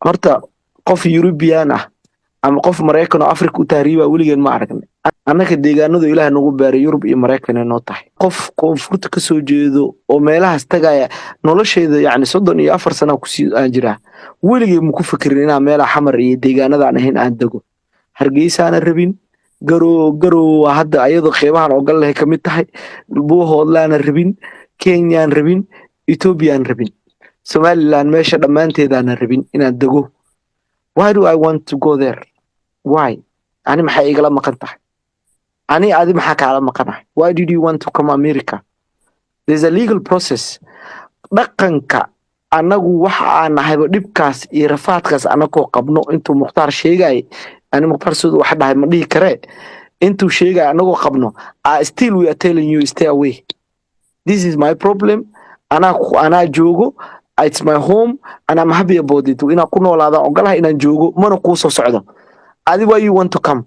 horta qof European ah ama qof Mareykan oo Afrika u tahriiba weligeed ma aragnay. Annaka deegaanadu Ilaahay nagu baaray Yurub iyo Mareykan inoo tahay. Qof koonfurta ka soo jeedo oo meelahaas tagaya nolosheeda yacni 34 sano ku sii aan jiraa. Weligeed ma ku fikirin inaan meelaha xamar iyo deegaanada aan ahayn aan dago. Hargeysa aan rabin garow hadda ayadoo qeybahan oo gal leh ka mid tahay buuhoodlaan rabin Kenya aan rabin Ethiopia aan rabin Somaliland meesha dhamaanteeda aan rabin inaan dago. Why do I want to go there? Why? Ani maxay igala maqan tahay? Ani adi maxaa kaala maqanahay? Why did you want to come America? There's a legal process. Dhaqanka anagu waxa aan nahayba dhibkaas iyo rafaadkaas anagoo qabno intuu Mukhtaar sheegay ani Mukhtaar sidoo waxa dhahay ma dhihi kare intuu sheegay anagoo qabno still we are telling you stay away. This is my problem. Ana joogo, it's my home and I'm happy about it. Ina ku noolaada ogolahay inaan joogo mana ku soo socdo. Adi why you want to come?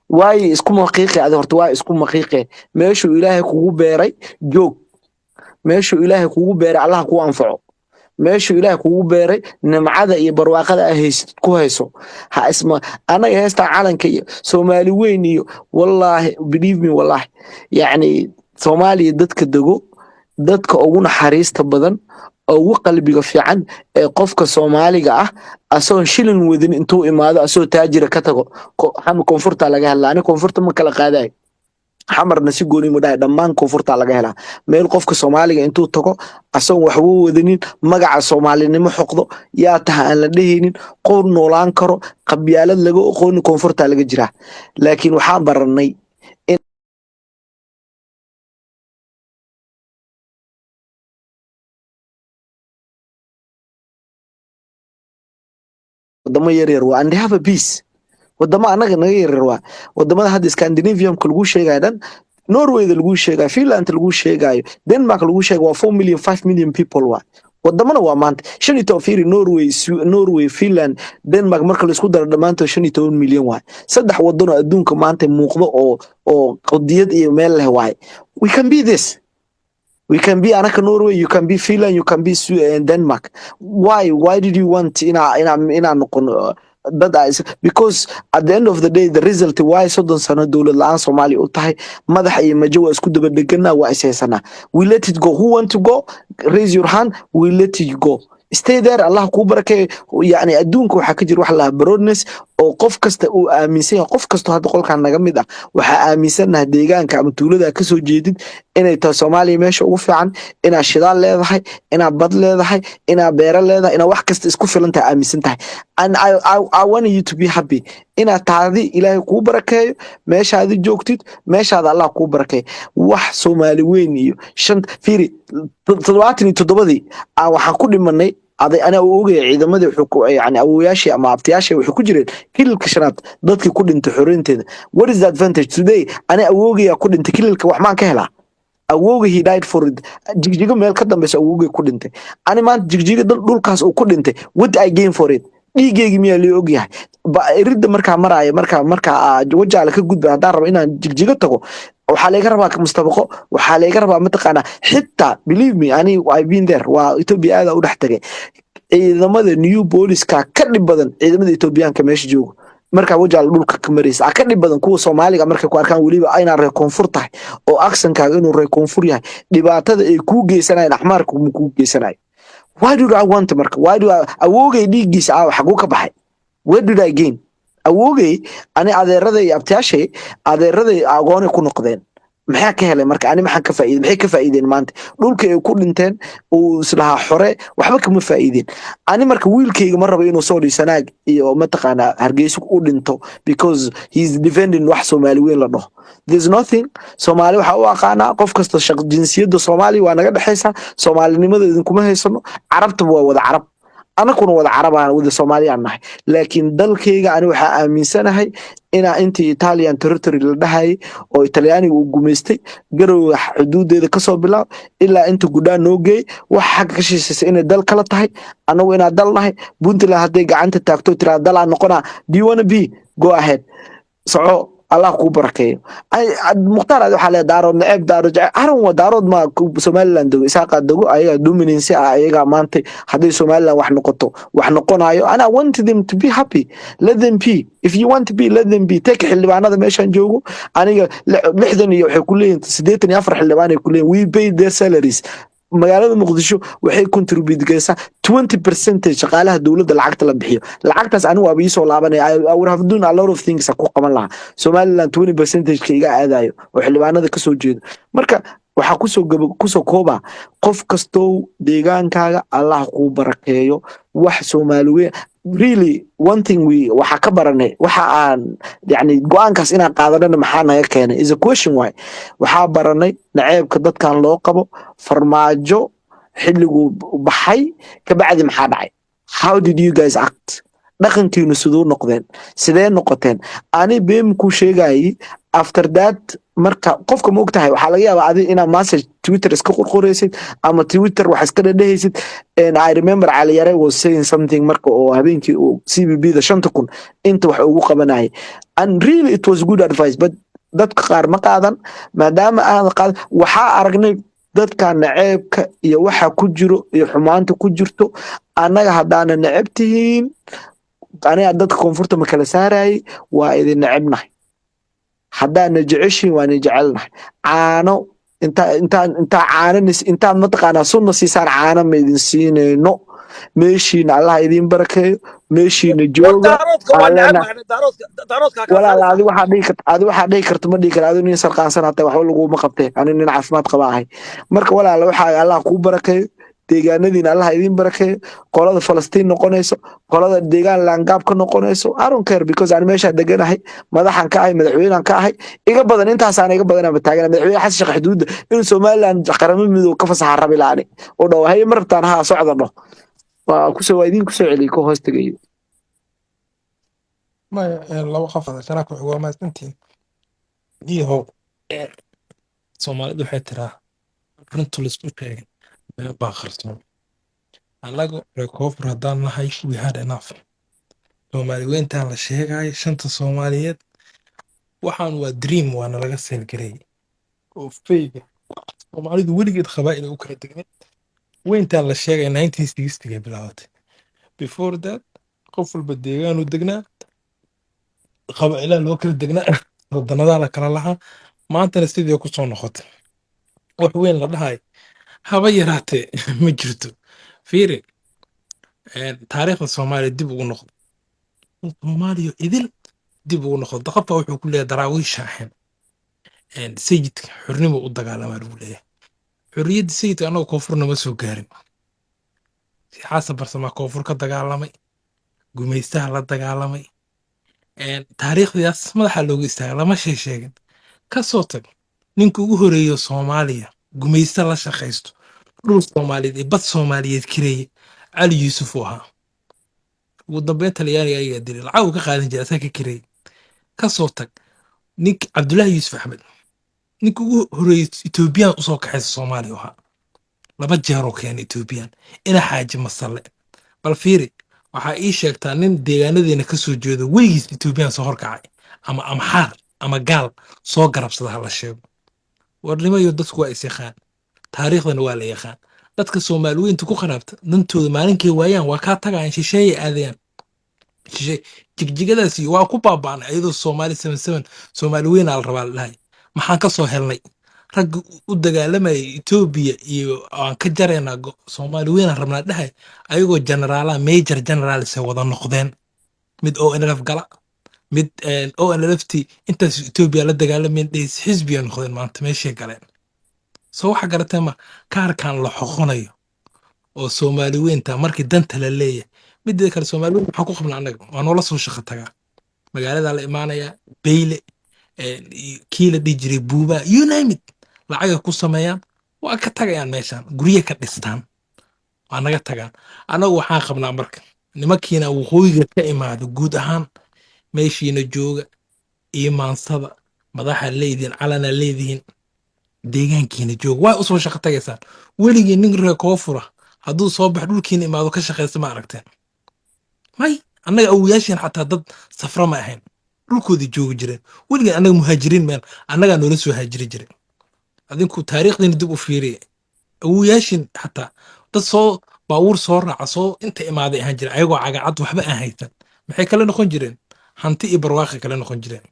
Why isku maqiiqay adi horta waa isku maqiiqay meeshu Ilaahay kugu beeray joog. Meeshu Ilaahay kugu beeray Allah ku anfaco. Meeshu Ilaahay kugu beeray nimcada iyo barwaaqada ku hayso. Ha isma anaga heesta calanka iyo Soomaali weyn iyo wallahi believe me wallahi yani Soomaaliya dadka dago dadka ugu naxariista badan ugu qalbiga fiican ee qofka Soomaaliga ah asoo shilin wadin intuu imaado asoo taajir ka tago xam koonfurta laga helaa ani koonfurta ma kala qaaday xamarna si gooni mu dhahay dhammaan koonfurta laga helaa meel qofka Soomaaliga intuu tago asoo wax uu wadanin magaca Soomaalinimo xoqdo yaa tahay aan la dhehinin qof noolaan karo qabyaalad laga aqoon koonfurta laga jira laakiin waxaan baranay wadamo yaryar waa and they have a peace wadamo anaga naga yaryar waa wadamada hadda Scandinavian lagu sheegay dhan Norway lagu sheegay Finland lagu sheegay Denmark lagu sheegay waa 4 million 5 million people waa wadamana waa maanta 15 fiiri Norway Finland Denmark marka la isku daro dhamaantood 15 million waa saddex wadano adduunka maanta muuqdo oo qadiyad iyo meel leh waa we can be this. We can be anaka Norway, you can be Finland, you can be Denmark. Why did you want that is because at the end of the day the result why soddon sano dawlad la'aan Soomaali u tahay madax iyo majow isku daba dhigana waa isheesana. We let it go. Who want to go? Raise your hand. We let you go. Stay there. Allah ku barakeeyo. Yani adduunka waxa ka jira wax la broadness oo qof kasta uu aaminsan yahay qof kasta hadda qolkan naga mid ah waxa aaminsanahay deegaanka ama tuulada ka soo jeedid inay tahay Soomaaliya meesha ugu fiican ina shidaal leedahay ina bad leedahay ina beero leedahay ina wax kasta isku filan tahay aaminsan tahay and I want you to be happy ina taadi Ilaahay ku barakeeyo meeshaad joogtid meeshaad Allah ku barakeeyo wax Soomaali weyn iyo shan fiiri 77 waxaan ku dhimanay ana oogay ciidamadii wuxuu yani awooyaashii ama abtiyaashii wuxuu ku jireen kililka shanaad dadkii ku dhintay xoreynteeda. What is the advantage today? Ana awoogay ku dhintay kililka wax maan ka helaa awoogay he died for it jigjiga meel ka dambaysa awoogay ku dhintay ani maan jigjiga dhulkaas uu ku dhintay what I gain for it dhiigeegi miyaa loo ogyahay iridda markaa maraya markaa wajaala ka gudba hadaan rabo inaan jigjiga tago waxaa laga rabaa mustabaqo waxaa laga rabaa mataqaana xitaa believe me I've been there waa Ethiopia aad u dhax tagay ciidamada new police-ka ka dhib badan ciidamada Ethiopian-ka meesha joogo marka wajaal dhulka ka maraysa ka dhib badan kuwa Soomaaliga markay ku arkaan waliba ayna reer koonfur tahay oo aksankaaga inuu reer koonfur yahay dhibaatada ay ku geysanayaan axmaarku ku geysanay. Why do I want marka why do I awoogay dhiigiisa xagu ka baxay where did I gain awoogay ani adeeraday abtaashay adeeraday aqoon ku noqdeen maxaa ka helay marka ani maxaan ka faa'iiday maxay ka faa'iideen maanta dhulka ay ku dhinteen oo islaha xore waxba kama faa'iideen ani marka wiilkayga ma rabo inuu soo dhisanaag iyo mataqaana Hargeysa u dhinto because he is defending wax Soomaali weyn la dhaho there's nothing Soomaali waxa uu aqaana qof kasta jinsiyadda Soomaali waa naga dhaxaysa Soomaalinimada idin kuma haysano Carabta waa wada Carab anakuna wada Carabaan wada Soomaaliyan nahay laakiin dalkayga ani waxa aaminsanahay ina intii Italian territory la dhahay oo Talyaaniga uu gumeystay garow xuduudeeda ka soo bilaab ilaa inta gudaan noo geey wax xaq ka shisheeyay in dal kala tahay anagu ina dal nahay Puntland haday gacanta taagto tira dal aan noqona do you want to be go ahead so allah kuu barakeeyo mukhtaar adi waxaa leedahay daarood naceeb daarood jecel aran waa daarood ma somaliland dogo isaaqaa dogo ayagaa dominance ah ayagaa maanta hadday somaliland wax noqoto wax noqonayo and I want them to be happy let them be if you want to be let them be take xildhibaanada meeshan joogo aniga 60 iyo waxay ku leeyihiin 84 xildhibaan ay ku leeyihiin we pay their salaries magaalada muqdisho waxay contribute geysaa 20% shaqaalaha dowladda lacagta la bixiyo lacagtaas anigu waa ii soo laabanaya I would have done a lot of things ku qaban lahaa somaliland 20% ka iga aadayo oo xildhibaanada kasoo jeedo marka waxaa kusoo kooba qof kastoo deegaankaaga allah kuu barakeeyo wax soomaaliwe really one thing waxaa ka baranay waxa aan yani go-aankaas inaan qaadanana maxaa naga keenay is a question why waxaa baranay naceebka dadkan loo qabo farmaajo xilliguu baxay kabacdi maxaa dhacay how did you guys act dhaqankiinu siduu noqdeen sidee noqoteen ani beem ku sheegayay after that marka qofka ma ogtahay waxaa laga yaabaa adi inaad message Twitter iska qorqoraysid ama Twitter wax iska dhadhehaysid and I remember Ali Yare was saying something marka oo habeenkii uu CBB da 5,000 inta wax ugu qabanayay and really it was good advice but dadka qaar ma qaadan maadaama aan qaadan waxaa aragnay dadka naceebka iyo waxa ku jiro iyo xumaanta ku jirto annaga haddaana nacab tihiin aniga dadka koonfurta ma kala saarayay waa idin nacabnahay haddaana jeceshiin waan jecelnahay caano intaan caananis intaan mataqaanaa sunna siisaan caana ma idin siinayno meeshiina allah idin barakeeyo meeshiina jooga walaal adi waxaa dhihi karta ma dhihi kara adi nin sarqaansan hata waxba laguma qabtee ani nin caafimaad qaba ahay marka walaal waxaa allah kuu barakeeyo deegaanadiina allah idin barakeeyo qolada falastiin noqonayso qolada deegaan laangaab ka noqonayso I don't care because aan meesha deganahay madaxan ka ahay madaxweynahan ka ahay iga badan intaasaan iga badan ama taagan madaxweyne xasan sheekh xuduud in Soomaaliland qaramada midoob ka fasaxa rabi laani oo dhaw hay martaan ha socdano waa kusoo idin kusoo celiyo ko hoos tagay ما لو خفض عشان اكو هو ما سنتين دي هو Soomaalidu waxay tiraa runtu la isku sheegay been baa qarsoon anagu recover haddaan nahay we had enough Soomaali weyntaan la sheegay shanta Soomaaliyeed waxaan waa dream waana laga seelgaray oo fayga Soomaalidu weligeed qabaa'il u kala degnay weyntaan la sheegay 1960 ga bilowday before that qof walba deegaan u degnaa qabaa'ilaa loo kala degnaa wadanadaa la kala lahaa maantana sidii ku soo noqotay wax weyn la dhahay haba yaraatee ma jirto fiiri taariikhda Soomaaliya dib ugu noqdo Soomaaliya idil dib ugu noqdo daqabka wuxuu ku leeyahay daraawiish ahayn sayidka xurnimo u dagaalamaa lagu leeyahay xurriyadda sayidka annaga koonfurna ma soo gaarin xasan barsamaa koonfur ka dagaalamay gumaystaha la dagaalamay taariikhdaas madaxa looga istaagay lama sheegin ka soo tag ninka ugu horeeyo Soomaaliya gumaysta la shaqaysto dhul Soomaaliyeed iyo bad Soomaaliyeed kireeye Ali Yuusuf oo ahaa ugu dambeyn Talyaaniga ayaa dilay lacag ka qaadan jiray asaga kireeye ka soo tag nink Cabdullaahi Yuusuf Axmed ninka ugu horeeyo Ethiopian u soo kaxaysa Soomaaliya oo ahaa laba jeer oo keenay Ethiopian ina xaaji masalle bal fiiri waxaa ii sheegtaa nin deegaanadeena ka soo jeedo weligiis Ethiopian soo horkacay ama amxaar ama gaal soo garabsada hala sheego warnimo iyo dadku waa is yaqaan taariikhdana waa la yaqaan dadka Soomaaliyeed ku qanaabta dantooda maalinkii waayaan waa ka tagayaan shisheeye aadayaan shisheeye jigjigadaasi waa ku baabaanay iyadoo Soomaali 77 Soomaaliyeed al rabaa lahay maxaan ka soo helnay rag u dagaalamay Ethiopia iyo aan ka jareena Soomaaliyeed rabnaa dhahay ayagoo generaala major general se wada noqdeen mid oo NLF gala mid oo NLFT intaas Ethiopia la dagaalameen dhees xisbiya noqdeen maanta meeshay galeen soo waxa garatay ma kaarkan la xoqonayo oo Soomaaliyeed markii danta la leeyahay mid kale Soomaaliyeed waxa ku qabnaa anaga waa noola soo shaqo tagaa magaalada la imaanaya beyle kiila dhijri buuba you name it lacag ku sameeyaan waa ka tagayaan meeshan guriye ka dhistaan waa naga tagaan anagu waxaan qabnaa marka nimankiina waqooyiga ka imaado guud ahaan meeshiina jooga iimaansada madaxa leediin calana leediin deegaankiina jooga waa u soo shaqo tagaysaan weligii nin reer koonfura hadduu soo bax dhulkiina imaado ka shaqaysta ma aragteen may annaga awooyaashiin xataa dad safra ma ahayn dhulkoodii joogi jireen weligan annaga muhaajiriin meel annagaa noola soo haajiri jiray adinku taariikhdiina dib u fiiriye awoyaashin xataa dad soo baabuur soo raaca soo inta imaaday ahaan jira ayagoo cagacad waxba aan haysan maxay kala noqon jireen hanti iyo barwaaqi kala noqon jireen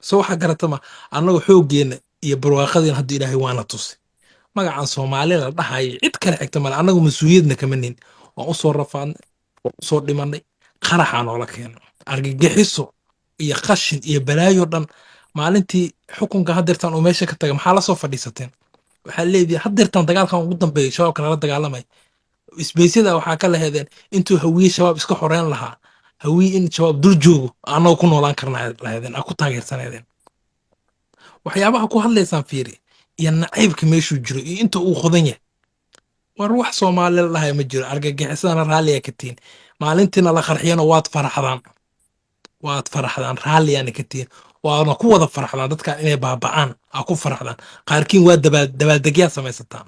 soo waxaa garatama annaga xooggeena iyo barwaaqadeena hadda ilaahay waana tusay magacan soomaali la dhahayo cid kale xigta male annagu mas-uuliyadna kama nin waan usoo rafaadnay waan usoo dhimanay qaraxaa noola keena argagixiso iyo qashin iyo balaayo dhan maalintii xukunka hadeertaan uu meesha ka taga maxaa la soo fadhiisateen waxaa leedihi hadeertaan dagaalkan ugu dambeeyay shabaabka lala dagaalamay isbeysyada waxaa ka laheedeen intuu hawiye shabaab iska xoreyn lahaa hawiye in shabaab dul joogo annagu ku noolaan karna laheedeen aa ku taageersaneedeen waxyaabaha ku hadlaysaan fiiri iyo nacaybka meeshuu jiro iyo inta uu qodan yahay war wax soomaali la dhahay ma jiro argagixisadana raalliyaa ka tihin maalintiina la qarxiyana waad faraxdaan raalliyaana ka tihin waana ku wada faraxdaan dadkan inay baaba'aan aa ku faraxdaan qaarkiin waa dabaaldegyaa samaysataan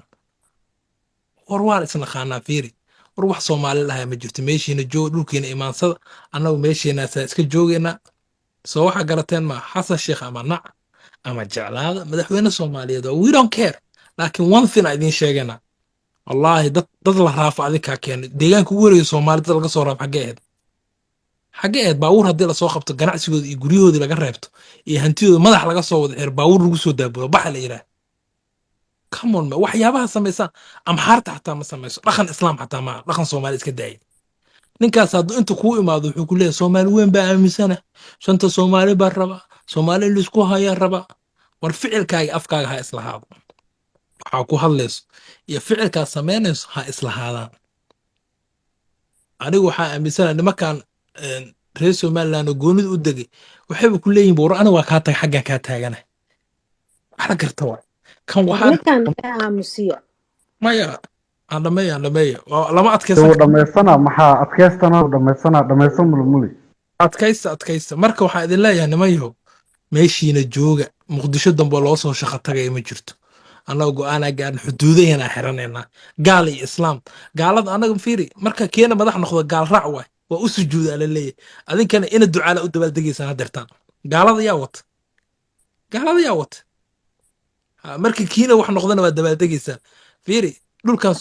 war waan isnaqaanaa fiiri war wax soomaali dhahay ma jirto meeshiina joog dhulkiina imaansada annagu meesheenaasaa iska joogeynaa soo waxaa garateen ma xasan sheekh ama nac ama jeclaada madaxweyne soomaaliyeed waa we don't care laakiin one thing aa idiin sheegaynaa wallaahi dad la raafo adinkaa keenay deegaanka ugu horeeya soomaali dad laga soo raafo xaggee ahayd baabuur haddii lasoo qabto ganacsigooda iyo guryahoodii laga reebto iyo hantidooda madax laga soo wada xeer baabuur lagu soo daabulo baxa la yidhaah come on waxyaabaha samaysaan amxaarta xataa ma samayso dhaqan islaam xataa maa dhaqan soomaali iska daayay ninkaas hadduu inta kuu imaado wuxuu ku leeyahay soomaali weyn baa aaminsana shanta soomaali baa raba soomaali in laisku hayaa raba war ficilkaaga afkaaga ha islahaado waxaa ku hadlayso iyo ficilkaa samaynayso ha islahaadaan anigu waxaa aaminsana nimankan reer somaliland oo goonida u degay waxayba ku leeyihin war aniga waa kaa tagay xaggan kaa taagana wax la garta waay kan waxaa maya aan dhameeya lama adkaysan dhammaysana maxaa adkaystana dhammaysan mulmuli adkaysta marka waxaan idin leeyahay nimanyahow meeshiina jooga muqdisho dambe loo soo shaqo tagaya ma jirto annaga go-aanaa gaarna xuduudaheena xiranaynaa gaal iyo islaam gaalada annaga fiiri marka keena madax noqdo gaal raac waay waa u sujuudaa la leeyahay adinkana ina ducaala u dabaaldegaysaan hadeertaan gaalada yaa wata marka kiina wax noqdana waa dabaaldegaysaan fiiri dhulkaas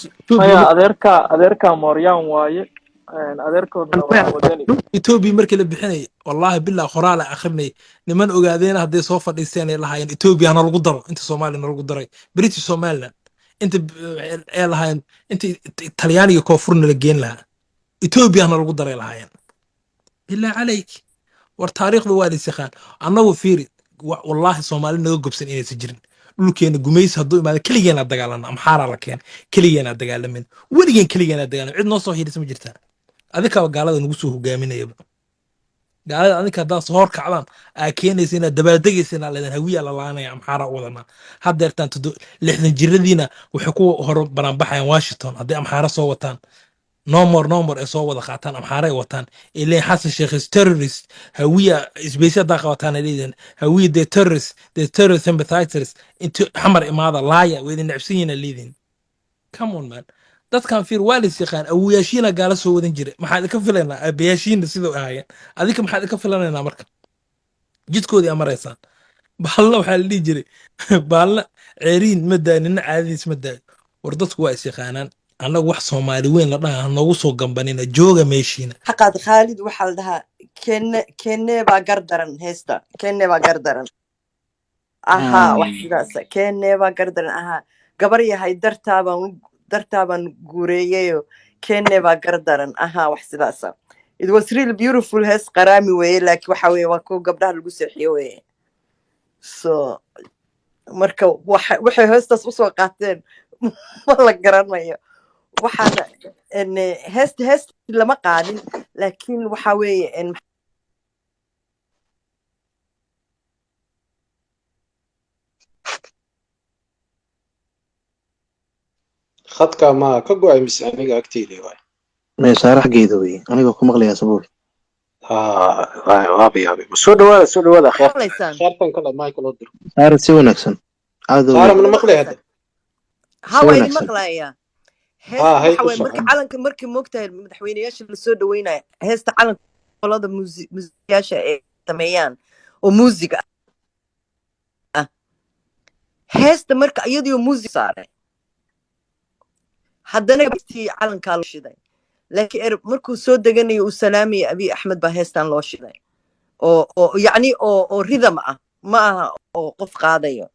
adeerka mooryaan waaye adeerkoodna waa wadani Ethiopia markii la bixinay wallahi bilaa qoraal akhrinay niman ogaadeen hadday soo fadhiisteen ay lahaayeen Ethiopia hana lagu daro inta Soomaaliya lagu daray British Somaliland inta ay lahaayeen inta Talyaaniga koonfurna la geen lahaa Ethiopia hana lagu daray lahaayeen bilaa calayk war taariikhda waa lisaqaan annagu fiiri wallahi Soomaali naga gobsan inay jirin dhulkeena gumays hadduu imaado kaligeena dagaalana amxaara la keen kaligeena dagaalamin weligeena kaligeena dagaalamin cid noo soo hiidis ma jirtaa adinka gaalada nagu soo hogaaminayaba gaalada adinka haddaa soo hor kacdaan aa keenaysa inaad dabaaldegaysa inaad leedahan hawiya la laanaya amxaara u wadanaa haddeertaan 60 jiradiina waxay ku hor baranbaxayaan Washington haddii amxaara soo wataan no more ay soo wada qaataan amxaara ay wataan ilaa xasan sheekh terrorist hawiya isbeesha daa qabataan leedahan hawiya the terrorist sympathizers inta xamar imaada laaya way idin nacsiina leedahan come on man dadkan fiir waa la yaqaan awoyaashiina gaala soo wadan jiray maxaad ka filaynaa abayaashiina sidoo ahaayeen adinka maxaad ka filanaynaa marka jidkoodii amaraysaan baalna waxaa la dhihi jiray baalna ceeriin ma daanina caadadiis ma daayo war dadku waa is yaqaanaan annagu wax Soomaali weyn la dhahaa noogu soo gambanina jooga meeshiina xaqad Khalid waxa la dhahaa kenne baa gardaran heesta kenne baa gardaran aha wax sidaas kenne baa gardaran aha gabar yahay dartaaban guureeyayo kenne baa gardaran aha wax sidaas it was really beautiful hees qaraami weeye laakiin waxa weeye waa ko gabdhaha lagu seexiyo weeye so marka waxay heestaas u soo qaateen ma la garanayo waxaana heesta lama qaadin laakiin waxa weeye khadka ma ka go'ay mise aniga agteedii waay meesha xageeda way aniga ku maqlayaa sabuur waabi soo dhawaada khayrtan kala Michael Odur saar si wanaagsan aad saar man maqlay hada haway maqlaya waxa way markii calanka markii moogtahay madaxweynayaasha la soo dhaweynay heesta calanka qolada muusiyaasha ee sameeyaan oo music ah heesta marka iyadoo music saaray haddana tii calankaa loo shiday laakiin markuu soo deganayo uu salaamaya abiy axmed baa heestan loo shiday oo yacni oo rhythm ah ma aha oo qof qaadayo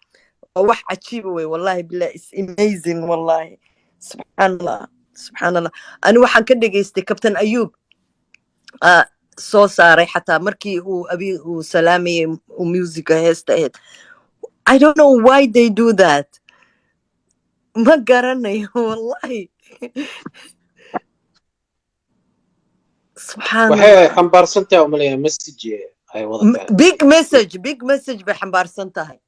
wax cajiiba wey wallahi billah is amazing wallahi subxaanallah subxaanallah ani waxaan ka dhegaystay kabtan ayuub soo saaray xataa markii uu abiy uu salaamayay uu musica heesta ahayd I don't know why they do that ma garanayo wallahi subxaanallah waxay xambaarsan tahay umaleeyaa message ay wadataa big message bay xambaarsan tahay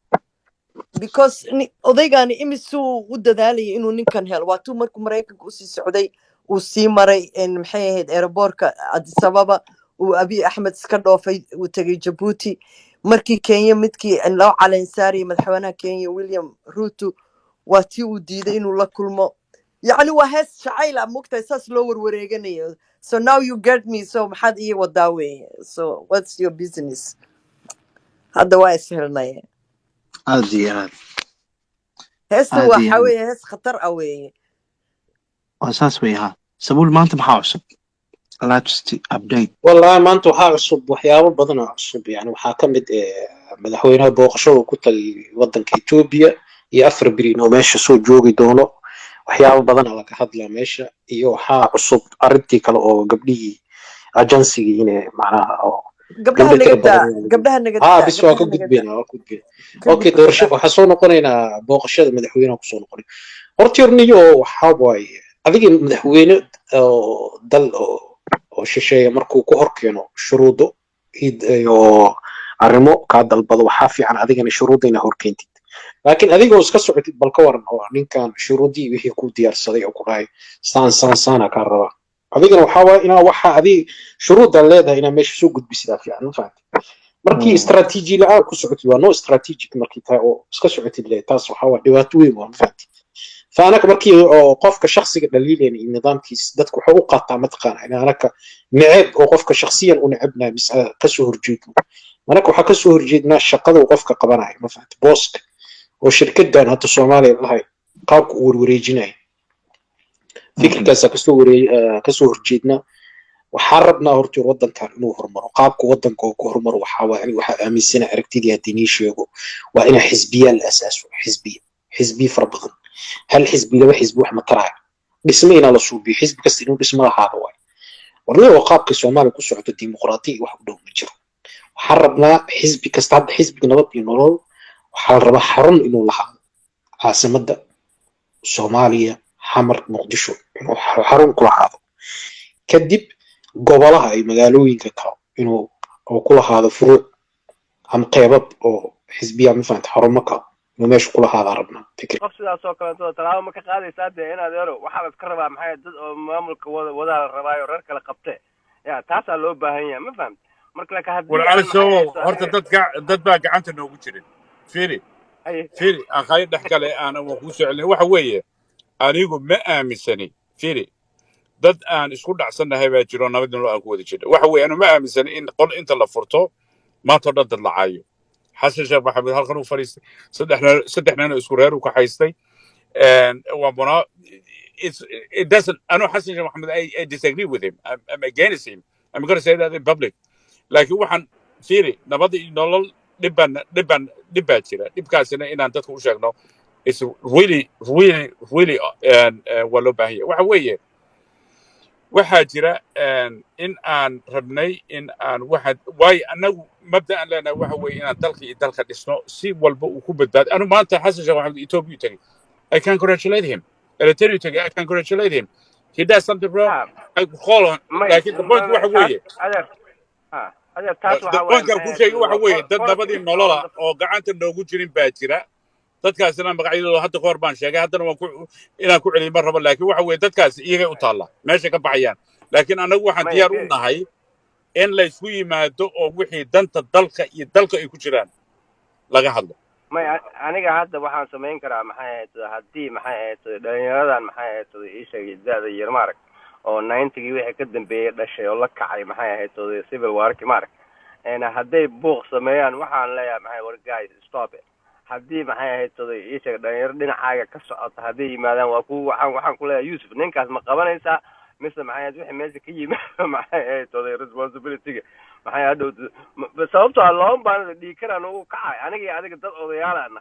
because odaygani imisuu u dadaalayay inuu ninkan helo waatuu markuu maraykanka usii socday uu sii maray maxay ahayd aeroboortka Addis Ababa uu abiy axmed iska dhoofay uu tegay Djibouti markii Kenya midkii loo caleen saariyay madaxweynaha Kenya William Ruto waatii uu diiday inuu la kulmo يعني وهس شعيلة مقطع أساس lower wareeganayo so now you get me so maxaad ii wadaa weeye so what's your business hadda waa ishelnay aad iyo aad heesta aad iyo waxa aad weeye hees khatar ah weeye waa saas way ahaa sabuul maanta maxaa cusub latest update والله ما أنتوا حاجة صب وحياة بدنا صب يعني وحاكمت مدحوينها بوقشوا كتل وطن كإثيوبيا يأفر برينو ماشي سو جوجي دونو وحياة بدنا لك هذا ماشي يو حا صب أردتي كلا أو قبلي أجنسي هنا معناها أو gabdhaha naga daa gabdhaha naga daa بس waa ka gudbina okay doorasho waxa soo noqonayna booqashada madaxweynaha ku soo noqonay hortiirniyo waxa way adiga madaxweyne dal oo shisheeye markuu ku horkeeno shuruudo iyo arrimo ka dalbado waxa fiican adigana shuruudina horkeentid laakiin adigoo iska socotid balka waran oo ninkan shuruudii wixii ku diyaarsaday oo ku dhahay saan ka raba adigana waxa waa ina waxa adi shuruuda leedahay ina meesha soo gudbisida fiican fahamtay markii istaraatiiji la ku socotid waa no strategic markii taa oo iska socotid le taas waxa waa dhibaato weyn waa fahamtay فأنا مركي قفك شخصي دليل يعني نظام كيس دتك حقوق قطع متقان يعني أنا نعب وقفك شخصيا ونعبنا بس كسهر جيدنا أنا كسهر جيدنا الشقة وقفك قبنا ما فهمت بوسك وشركة دان هات الصومالي هاي قاك وريجيناي فكر كذا كسهر جيدنا وحاربنا هرتي وطن كان إنه هرمر وقابك وطن كوك هرمر وحاول يعني وحامي سنة أركتيدي هدينيش يجو وأنا حزبية الأساس حزبي فربضن هل حزبي لو حزب واحد مطرح باسمينا لصوبي حزب كاستنو باسمه هذا واي ورنا وقابك الصومالي كسعود الديمقراطية واحد بدهم مجرى وحربنا حزبي كاستعد حزب نبض ينورو وحرب حرم إنه لها عاصمة الصومالية حمر مقدشو إنه حرم كل هذا كدب قبلها أي مقالوين كتاو إنه وكل هذا فروع هم قيبب أو حزبية مثلا حرمك وماشي كل هذا ربنا فكرة قفصة سو كلا تلاو ما كقاضي ساد هنا ديرو وحاب تكربا maxay dad oo maamulka wada rabaayo reer kala qabtay ya taas loo baahan yahay ma fahmt marka la ka hadlay walaal soo horta dad baa gacanta noogu jirin fiiri aqay dhax kale aan ku socon waxa weeye anigu ma aaminsani fiiri dad aan isku dhacsanahay baa jiro nabadna loo ku wada jiro waxa weeye anu ma aaminsani in qol inta la furto ma to dad la caayo حسن شيخ محمد هالخنو فريست صدحنا اسكو رير وكحيستي and وابنا it doesn't أنا حسن شيخ محمد I disagree with him I'm against him I'm going to say that in public لكن وحن سيري نبضي نولل دبان كذا دبكاسنا إن أنت تقول شيء it's really ولو باهي وحويه waxaa jira in aan rabnay in aan waxa way anagu mabda'an lana waxa weey in dalka dhisno si walba uu ku badbaado anu maanta xasan sheekh waxaan Ethiopia tagay I can congratulate him Eritrea tagay I can congratulate him he does something wrong I call on like the point waxa weeye taas waxa weeye ku sheegay waxa weeye dad dabadii nolola oo gacanta noogu jirin baa jira dadkaasina magacyadooda hadda qoor baan sheegay haddana waan ku inaan ku celiyo mar rabo laakiin waxa weeye dadkaas iyaga u taala meesha ka baxayaan laakiin anagu waxaan diyaar u nahay in la isku yimaado oo wixii danta dalka iyo dalka ay ku jiraan laga hadlo may aniga hadda waxaan sameyn karaa maxay ahayd haddii maxay ahayd dhalinyaradan maxay ahayd ii sheegay daada yar maarag oo 90gii wixii ka dambeeyay dhashay oo la kacay maxay ahayd civil war ki maarag hadday buuq sameeyaan waxaan leeyahay maxay war guys stop it haddii maxay ahayd today ii sheeg dhalinyaro dhinacaaga ka socota hadday yimaadaan waa ku waxaan ku leeyahay Yusuf ninkaas ma qabanaysaa mise maxay ahayd wixii meesha ka yimaado maxay ahayd today responsibility-ga maxay hadhow sababtoo loo baahan dhiikaraan ugu kacay aniga iyo adiga dad odayaalaana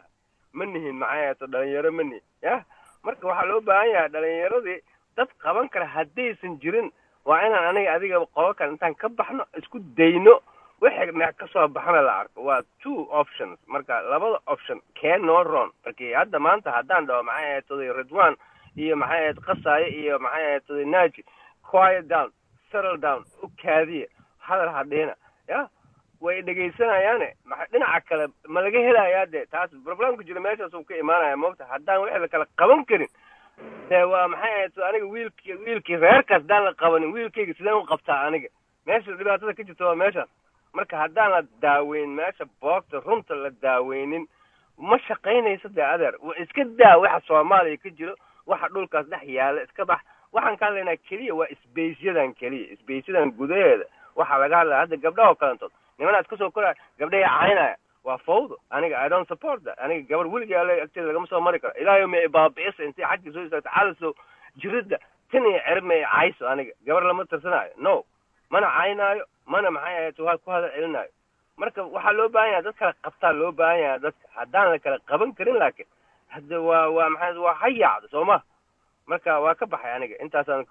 ma nihin maxay ahayd dhalinyaro ma nihin ya marka waxaa loo baahan yahay dhalinyaradii dad qaban kara haddaysan jirin waa inaan aniga adiga qolkan intaan ka baxno isku dayno wixii meex ka soo baxana la arko waa two options marka labada option kee noo roon markii hadda maanta haddaan dhaho maxay ahayd today Ridwan iyo maxay ahayd qasaaye iyo maxay ahayd today Naaji quiet down settle down u kaadiya hadal hadheena ya way dhagaysanayaane dhinaca kale ma laga helayaa dee taas problemka jira meeshaas uu ka imaanaya moogta haddaan wixii la kala qaban karin dee waa maxay ahayd aniga wiilkii reerkaas haddaan la qabanin wiilkayga sideen u qabtaa aniga meesha dhibaatada ka jirta waa meeshaas marka haddaan la daaweyn meesha boogta runta la daaweynin ma shaqaynayso dee adeer iska daa waxa Soomaaliya ka jiro waxa dhulkaas dhex yaala iska bax waxaan ka hadlaynaa keliya waa isbeysyadan gudaheeda waxa laga hadlaya hadda gabdhaha oo kalantood nimanaad ka soo koraa gabdhaha caynaya waa fawdo aniga I don't support that aniga gabar weliga agteeda lagama soo mari karo ilaahay ma baabi'is intii xagga soo istaagta calaso jirida tan iyo cirme cayso aniga gabar lama tirsanaayo no mana caynaayo mana maxay ahayd waa ku hadal celinayo marka waxaa loo baahan yahay dad kala qabtaa loo baahan yahay dadka haddaan la kala qaban karin laakiin hadda waa maxay waa hayaacda soo ma marka waa ka baxay aniga intaasaan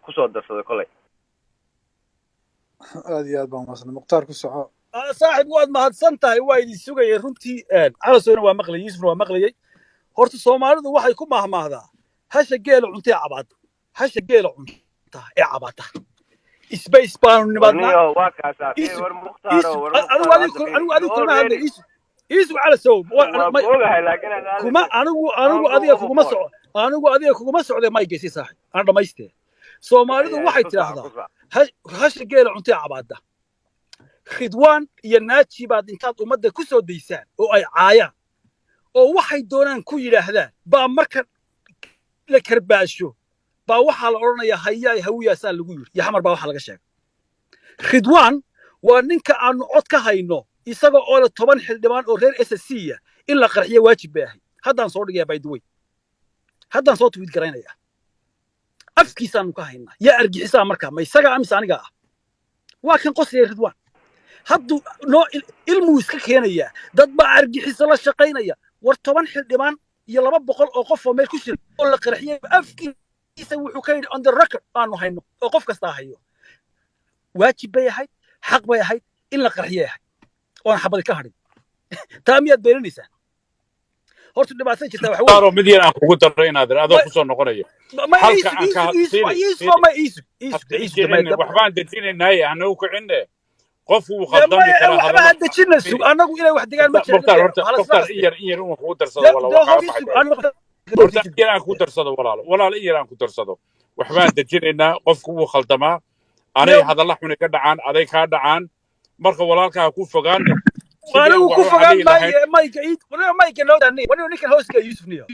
kusoo darsaday kolay aad iyo aad baan umahadsan mukhtaar ku soco saaxiib waad mahadsantahay waa idin sugayay runtii calasoona waa maqlayay Yusufna waa maqlayay horta Soomaalidu waxay ku mahmaahdaa hasha geela cuntay cabaad hasha geela cunta ee cabaata isbays baanu nimadna waa kaasa war mukhtaaro anigu kuma hadlay isu calasow kuma anigu adiga kuguma socday ma igeysi saaxiib aan dhamaystay Soomaalidu waxay tiraahdaa hasha geela cuntay cabaada Ridwan iyo Naaji baad intaad ummadda ku soo daysaan oo ay caayaan oo waxay doonaan ku yiraahdaan baa marka la karbaasho baa waxa la oranayaa hayaay hawiyaasaa lagu yiri yaxmar baa waxa laga sheegay Ridwan waa ninka aanu cod ka hayno isaga oo la 10 xildhibaan oo reer SSC in la qarxiyo waajib bay ahayd haddaan soo dhigay by the way haddaan soo tweet garaynaya afkiisaan ka haynaa yaa argixisa markaa ma isaga amisa aniga ah waa kan qosay Ridwan hadduu noo ilmu iska keenaya dad baa argixisa la shaqaynaya war 10 xildhibaan iyo 200 oo qof oo meel ku shir oo la qarxiyay afkiisa wuxuu ka yidhi on the record aanu hayno oo qof kasta hayo waajib bay ahayd xaq bay ahayd in la qarxiyay oo xabad ka hadhin taamiyad beelinaysa horta dhibaato jirta waxa weeye mid yar aan kugu daray inaad adoo ku soo noqonayo halka aan ka waxbaan dejinaynay anagu ku cinde qof uu khaldami kara waxba dejinaysu anagu inay wax digaan ma jirto horta yar uu kugu darsado horta yar aan ku darsado walaalo yar aan ku darsado waxbaan dejinaynaa qofku uu khaldamaa anay hadalla xun ka dhacaan aday ka dhacaan marka walaalka ku fogaan anigu ku fogaan mayka noo daanay wani ninkan hooska Yusuf niyo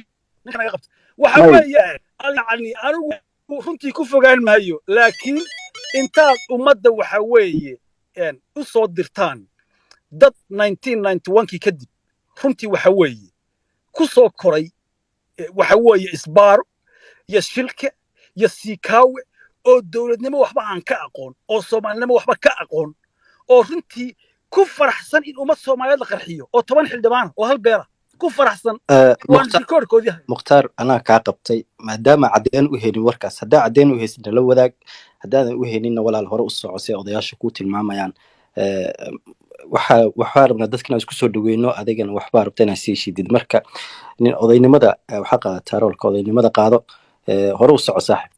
ninkan naga qabta waxa weeye yani anigu runtii ku fogaan maayo laakiin intaad ummadda waxa weeye u soo dirtaan dad 1991kii kadib runtii waxa weeye ku soo koray waxa weeye isbaar iyo shilka iyo siikaawe oo dawladnimo waxba aan ka aqoon oo Soomaalinimo waxba ka aqoon oo runtii ku faraxsan in ummad Soomaaliyeed la qarxiyo oo 10 xildhibaan oo hal beera ku faraxsan mukhtaar anaa kaa qabtay maadaama cadeen u helin warkaas haddaa cadeen u haysan la wadaag haddaadan u helinna walaal hore u socosay odayaasha ku tilmaamayaan waxaa rabnaa dadkana isku soo dhaweyno adigana waxbaa rabta inaad sii shidid marka nin odaynimada waxaa qaadataa roolka odaynimada qaado hore u soco saaxiib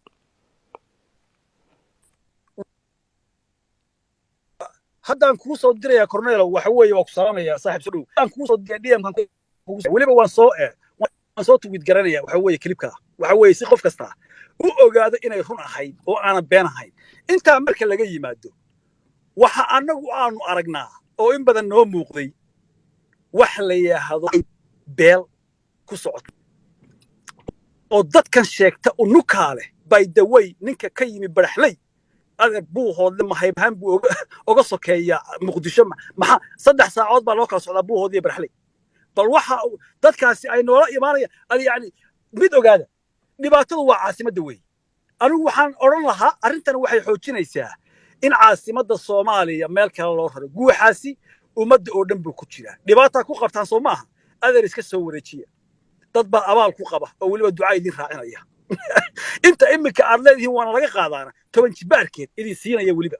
haddaan kuu soo diraya cornelo waxa weeye waa ku salaamaya saaxiib soo dhow haddaan kuu soo diray DM-kan weliba waan soo tweet garanaya waxa weeye clipka waxa weeye si qof kasta u ogaado inay run ahayd oo aanan been ahayn intaa marka laga yimaado waxa anagu aanu aragnaa oo in badan noo muuqday wax la yiraahdo beel ku socota oo dadkan sheegta unukaale by the way ninka ka yimi baraxlay adeer buuhoodle mahaybahaan buu oga sokeeya muqdisho maxaa 3 saacood baa loo kala socdaa buuhoodle barxley bal waxa dadkaasi ay noola imaanayaan yani mid ogaada dhibaatadu waa caasimadda weey anigu waxaan oran lahaa arrintan waxay xoojinaysaa in caasimadda Soomaaliya meel kale loo raro guuxaasi ummadda oo dhan buu ku jiraa dhibaata ku qabtaan soo maaha adeer iska soo wareejiya dad baa abaal ku qaba oo waliba ducaa idin raacinaya inta imika aad leedihiin waana laga qaadaana 10 jibaarkeed idin siinaya waliba